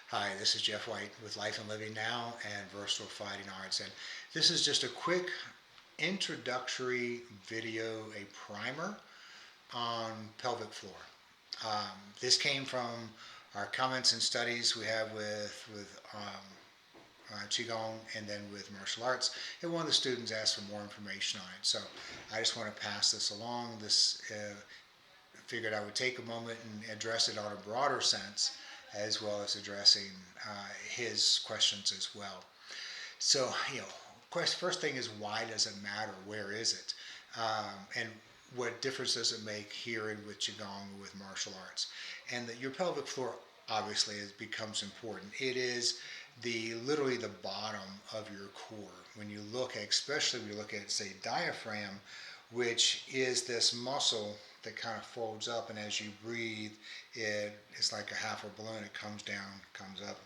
Hi, this is Jeff White with Life and Living Now and Versatile Fighting Arts, and this is just a quick introductory video, a primer on pelvic floor. This came from our comments and studies we have with Qigong and then with martial arts, and one of the students asked for more information on it. So I just want to pass this along. Figured I would take a moment and address it on a broader sense, as well as addressing his questions as well. So, first thing is, why does it matter? Where is it? And what difference does it make here and with Qigong or with martial arts? And that your pelvic floor obviously becomes important. It is literally the bottom of your core. When you look at, especially when you look at, say, diaphragm, which is this muscle that kind of folds up, and as you breathe, it's like a half a balloon. It comes down, comes up.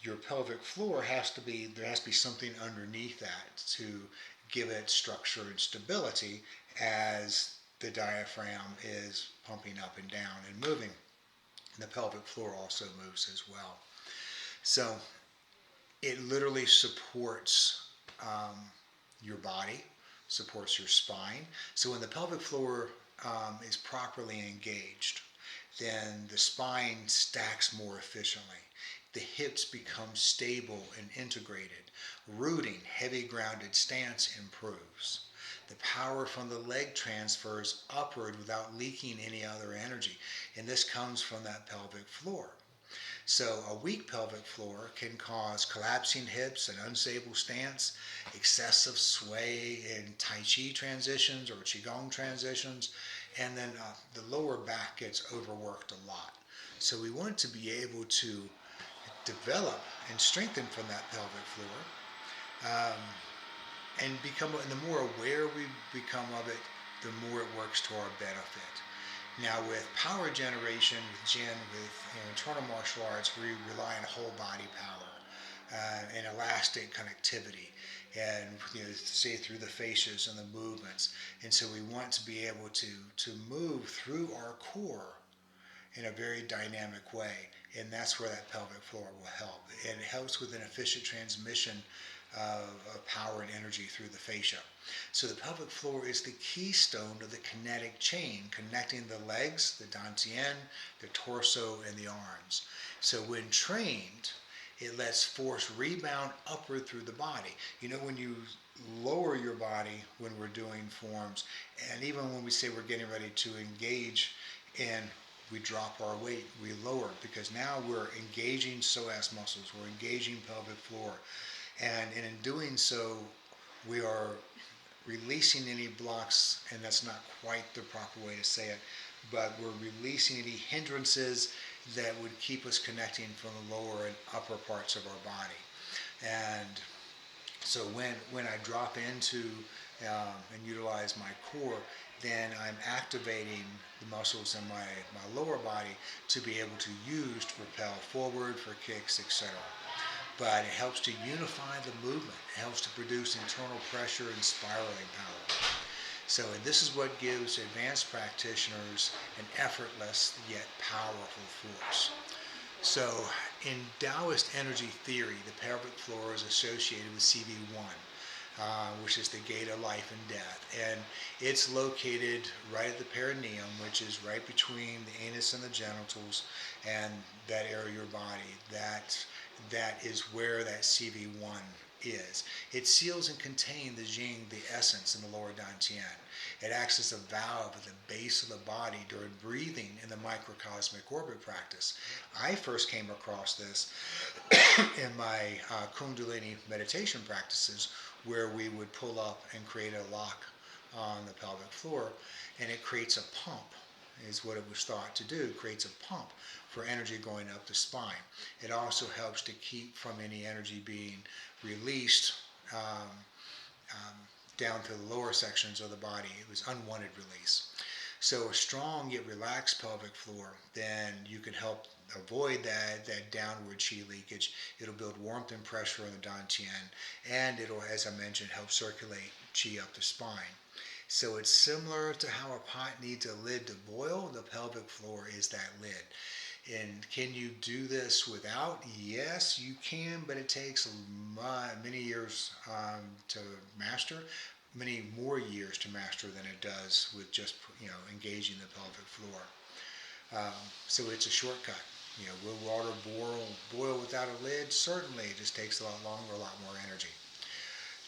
Your pelvic floor there has to be something underneath that to give it structure and stability as the diaphragm is pumping up and down and moving. And the pelvic floor also moves as well. So it literally supports your body, supports your spine. So when the pelvic floor is properly engaged, then the spine stacks more efficiently. The hips become stable and integrated. Rooting, heavy grounded stance improves. The power from the leg transfers upward without leaking any other energy. And this comes from that pelvic floor. So a weak pelvic floor can cause collapsing hips, an unstable stance, excessive sway in Tai Chi transitions or Qigong transitions, and then the lower back gets overworked a lot. So we want to be able to develop and strengthen from that pelvic floor, and the more aware we become of it, the more it works to our benefit. Now, with power generation, with Jin, with internal martial arts, we rely on whole body power and elastic connectivity, and say through the fascias and the movements. And so we want to be able to move through our core in a very dynamic way, and that's where that pelvic floor will help. And it helps with an efficient transmission of power and energy through the fascia. So the pelvic floor is the keystone of the kinetic chain connecting the legs, the dantian, the torso, and the arms. So when trained, it lets force rebound upward through the body. When you lower your body when we're doing forms, and even when we say we're getting ready to engage and we drop our weight, we lower, because now we're engaging psoas muscles, we're engaging pelvic floor. And in doing so, we are releasing any blocks, and that's not quite the proper way to say it, but we're releasing any hindrances that would keep us connecting from the lower and upper parts of our body. And so when I drop into and utilize my core, then I'm activating the muscles in my lower body to be able to use to propel forward for kicks, etc. But it helps to unify the movement. It helps to produce internal pressure and spiraling power. So this is what gives advanced practitioners an effortless yet powerful force. So in Taoist energy theory, the pelvic floor is associated with CV1, which is the gate of life and death. And it's located right at the perineum, which is right between the anus and the genitals, and that area of your body. That is where that CV1 is. It seals and contains the Jing, the essence, in the lower dantian. It acts as a valve at the base of the body during breathing in the microcosmic orbit practice. I first came across this in my Kundalini meditation practices, where we would pull up and create a lock on the pelvic floor, and it creates a pump, is what it was thought to do. It creates a pump for energy going up the spine. It also helps to keep from any energy being released down to the lower sections of the body. It was unwanted release. So a strong yet relaxed pelvic floor, then you can help avoid that downward chi leakage. It'll build warmth and pressure in the dantian, and it'll, as I mentioned, help circulate chi up the spine. So it's similar to how a pot needs a lid to boil. The pelvic floor is that lid. And can you do this without? Yes, you can, but it takes many years to master, many more years to master than it does with just engaging the pelvic floor. So it's a shortcut. Will water boil without a lid? Certainly, it just takes a lot longer, a lot more energy.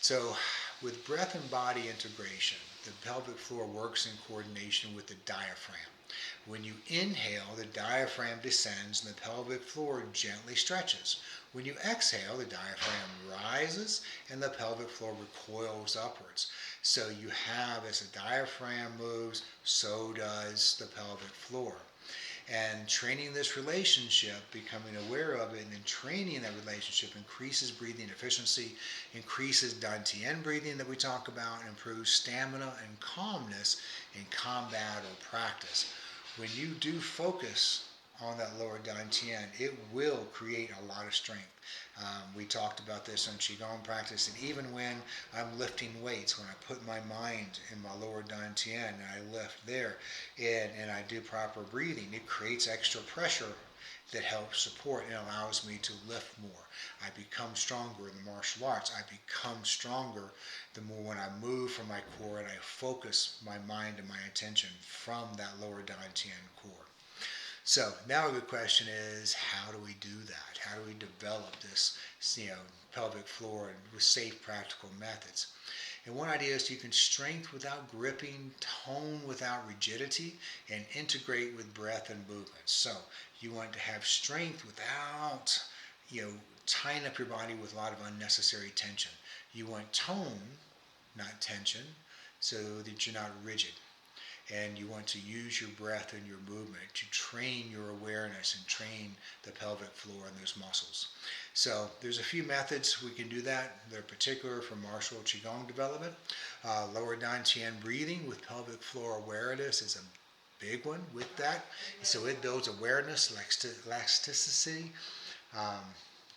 So, with breath and body integration, the pelvic floor works in coordination with the diaphragm. When you inhale, the diaphragm descends and the pelvic floor gently stretches. When you exhale, the diaphragm rises and the pelvic floor recoils upwards. So you have, as the diaphragm moves, so does the pelvic floor. And training this relationship, becoming aware of it, and then training that relationship increases breathing efficiency, increases Dantian breathing that we talk about, and improves stamina and calmness in combat or practice. When you do focus on that lower Dantian, it will create a lot of strength. We talked about this on Qigong practice, and even when I'm lifting weights, when I put my mind in my lower Dantian and I lift there and I do proper breathing, it creates extra pressure that helps support and allows me to lift more. I become stronger in the martial arts. I become stronger the more when I move from my core and I focus my mind and my attention from that lower Dantian core. So now the question is, how do we do that? How do we develop this, pelvic floor with safe, practical methods? And one idea is you can strength without gripping, tone without rigidity, and integrate with breath and movement. So you want to have strength without, tying up your body with a lot of unnecessary tension. You want tone, not tension, so that you're not rigid. And you want to use your breath and your movement to train your awareness and train the pelvic floor and those muscles. So there's a few methods we can do that. They're particular for martial Qigong development. Lower Dantian breathing with pelvic floor awareness is a big one with that. So it builds awareness, elasticity.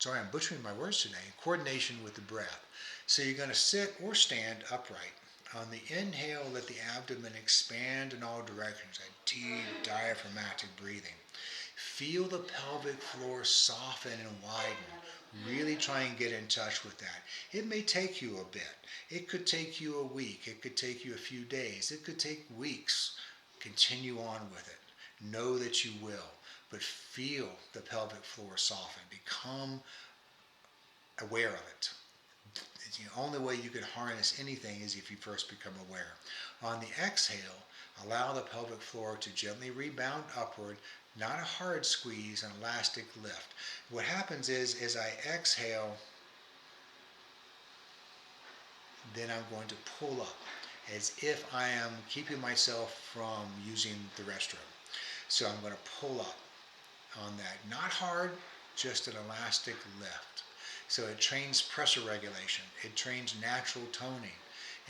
Sorry, I'm butchering my words today. Coordination with the breath. So you're going to sit or stand upright. On the inhale, let the abdomen expand in all directions, a deep diaphragmatic breathing. Feel the pelvic floor soften and widen. Really try and get in touch with that. It may take you a bit. It could take you a week. It could take you a few days. It could take weeks. Continue on with it. Know that you will, but feel the pelvic floor soften. Become aware of it. The only way you can harness anything is if you first become aware. On the exhale, allow the pelvic floor to gently rebound upward, not a hard squeeze, an elastic lift. What happens is, as I exhale, then I'm going to pull up, as if I am keeping myself from using the restroom. So I'm going to pull up on that. Not hard, just an elastic lift. So it trains pressure regulation, it trains natural toning,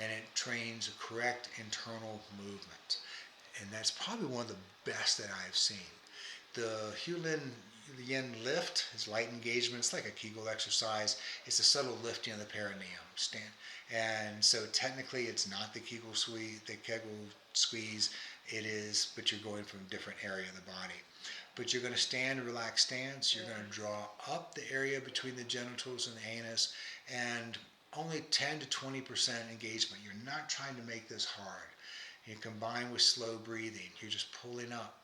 and it trains a correct internal movement. And that's probably one of the best that I've seen. The Yin lift is light engagement. It's like a Kegel exercise. It's a subtle lifting of the perineum. And so technically it's not the Kegel squeeze. It is, but you're going from a different area of the body. But you're going to stand in a relaxed stance. You're going to draw up the area between the genitals and the anus, and only 10 to 20% engagement. You're not trying to make this hard. You combine with slow breathing. You're just pulling up.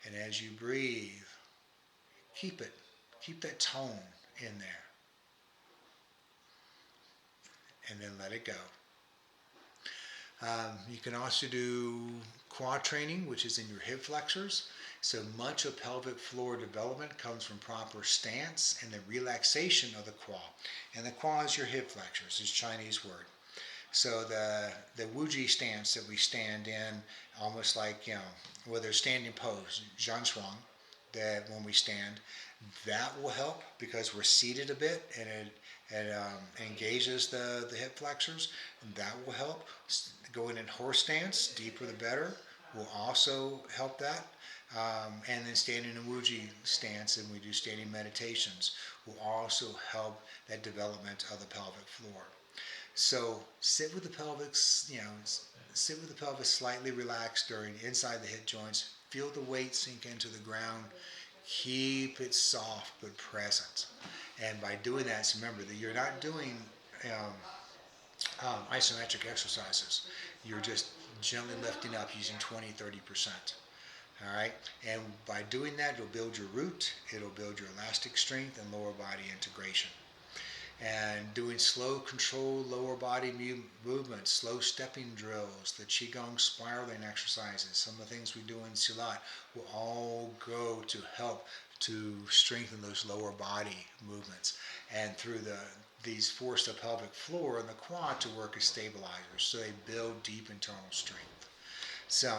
And as you breathe, keep that tone in there. And then let it go. You can also do quad training, which is in your hip flexors. So much of pelvic floor development comes from proper stance and the relaxation of the quad. And the quad is your hip flexors, is a Chinese word. So the wuji stance that we stand in, almost like, whether standing pose, zhanshuang, that when we stand, that will help because we're seated a bit and it engages the hip flexors, and that will help. Going in horse stance, deeper the better, will also help that. And then standing in wuji stance, and we do standing meditations, will also help that development of the pelvic floor. So sit with the pelvis slightly relaxed during inside the hip joints, Feel the weight sink into the ground. Keep it soft but present. And by doing that, so remember that you're not doing um, isometric exercises. You're just gently lifting up using 20-30%. All right, and by doing that, it'll build your root, it'll build your elastic strength and lower body integration. And doing slow, controlled lower body movements, slow stepping drills, the Qigong spiraling exercises, some of the things we do in silat will all go to help to strengthen those lower body movements. And through these force the pelvic floor and the quad to work as stabilizers, so they build deep internal strength. So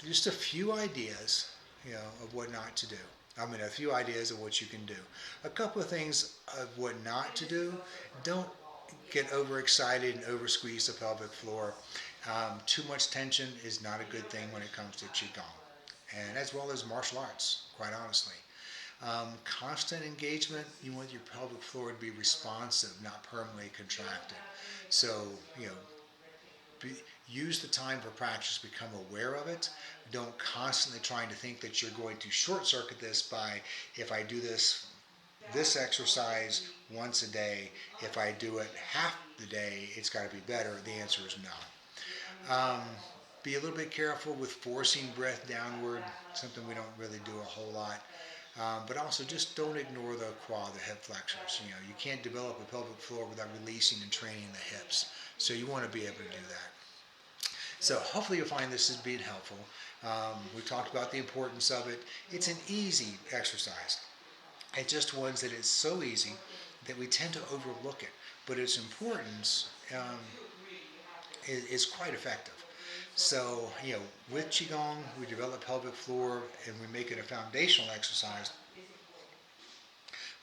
just a few ideas, of what not to do. I mean, a few ideas of what you can do. A couple of things of what not to do. Don't get overexcited and oversqueeze the pelvic floor. Too much tension is not a good thing when it comes to Qigong, and as well as martial arts, quite honestly. Constant engagement, you want your pelvic floor to be responsive, not permanently contracted. So, use the time for practice, become aware of it. Don't constantly trying to think that you're going to short circuit this by, if I do this exercise once a day, if I do it half the day, it's got to be better. The answer is no. Be a little bit careful with forcing breath downward, something we don't really do a whole lot. But also just don't ignore the quad, the hip flexors. You can't develop a pelvic floor without releasing and training the hips. So you want to be able to do that. So hopefully you'll find this as being helpful. We talked about the importance of it. It's an easy exercise. It's just ones that is so easy that we tend to overlook it. But its importance is quite effective. So, with Qigong, we develop pelvic floor and we make it a foundational exercise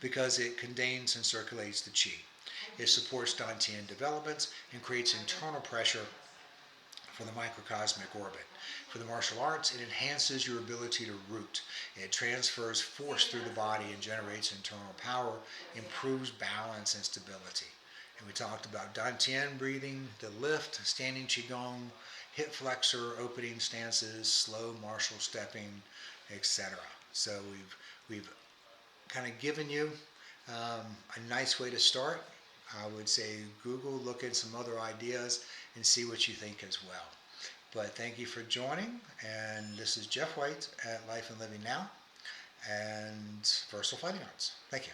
because it contains and circulates the Qi. It supports Dantian developments and creates internal pressure for the microcosmic orbit. For the martial arts, it enhances your ability to root. It transfers force through the body and generates internal power, improves balance and stability. And we talked about Dantian breathing, the lift, standing Qigong, hip flexor, opening stances, slow martial stepping, etc. So we've kind of given you a nice way to start. I would say Google, look at some other ideas and see what you think as well. But thank you for joining, and this is Jeff White at Life and Living Now and Versatile Fighting Arts. Thank you.